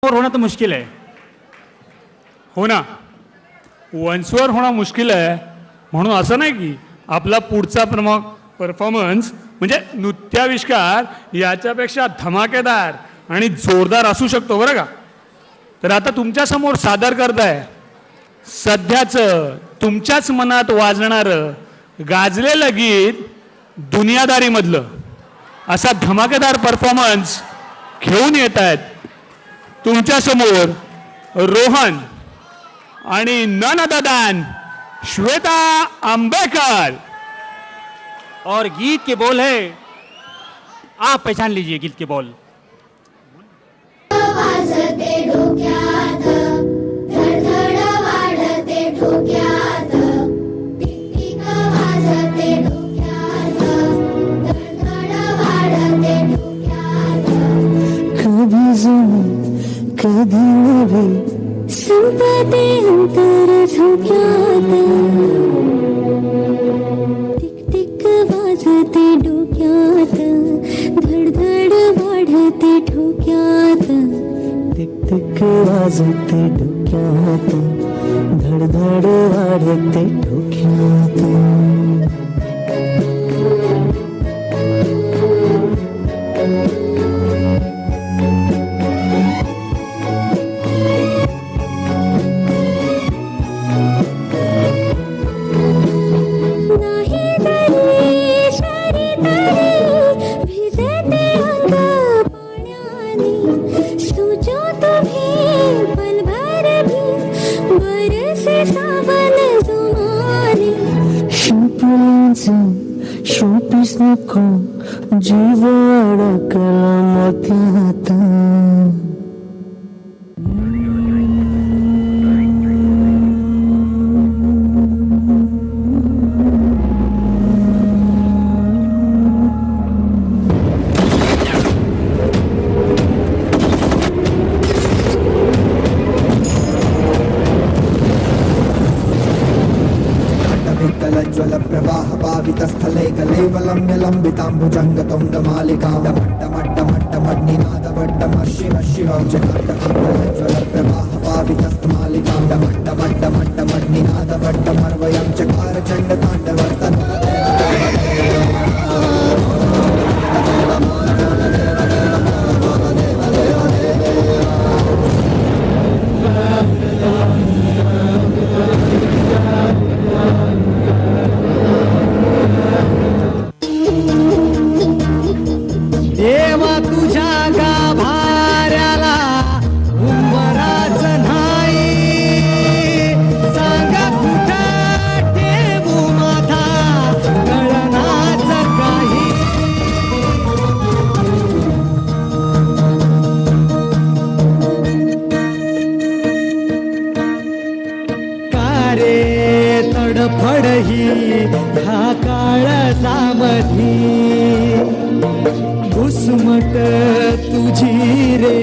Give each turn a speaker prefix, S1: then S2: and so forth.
S1: होणं तर मुश्किल आहे. हो ना, वंशवर होणं मुश्किल आहे. म्हणून असं नाही की आपला पुढचा परफॉर्मन्स म्हणजे नृत्याविष्कार याच्यापेक्षा धमाकेदार आणि जोरदार असू शकतो बरं का. तर आता तुमच्यासमोर सादर करताय सध्याचं तुमच्याच मनात वाजणारं गाजलेलं गीत दुनियादारीमधलं असा धमाकेदार परफॉर्मन्स घेऊन येत आहेत तुमच्यासमोर रोहन आणि none other than Shweta Ambekar.
S2: और गीत के बोल है, आप पहचान लीजिए गीत के बोल.
S3: वाजते डोक्यात धडधड वाढते ठोक्यात टिक वाजते डोक्यात धडधड वाढते ठोक्यात
S4: कभी जुनी कधी नवी
S3: संपते अंतर झोक्यात टिक टिक वाजते डोक्यात धडधड वाढते ठोक्यात
S4: टिक टिक वाजते डोक्यात धडधड वाढते ठोक्यात.
S3: नाही तरी शरी तरी भिजते अंग पाण्याने सुजो तुम्ही पलभर भी बरसे सावन जुमाने
S4: शिंपल्यांचं शोपीस नको जीव अडकला मोत्यात.
S5: ज्वल प्रवाह पावितस्थले कलेवलम्य लम्बिताम्बुजङ्गतुण्डमालिकां डमट्टमट्टमट्टमट्टनिनादवट्टमर्शिव शिवं ज्वल प्रवाह पावितस्थमालिकां डमट्टमट्टमट्टमट्टनिनादवट्टमर्वयं चकार चण्डताण्डवर्तन.
S4: देवा तुझ्या गाभाऱ्याला उंबराच नाही, सांगा कुठं ठेवू माझा कळनाच काही. कारे तडफड ही ह्या काळजामधी घुसमट तुझी रे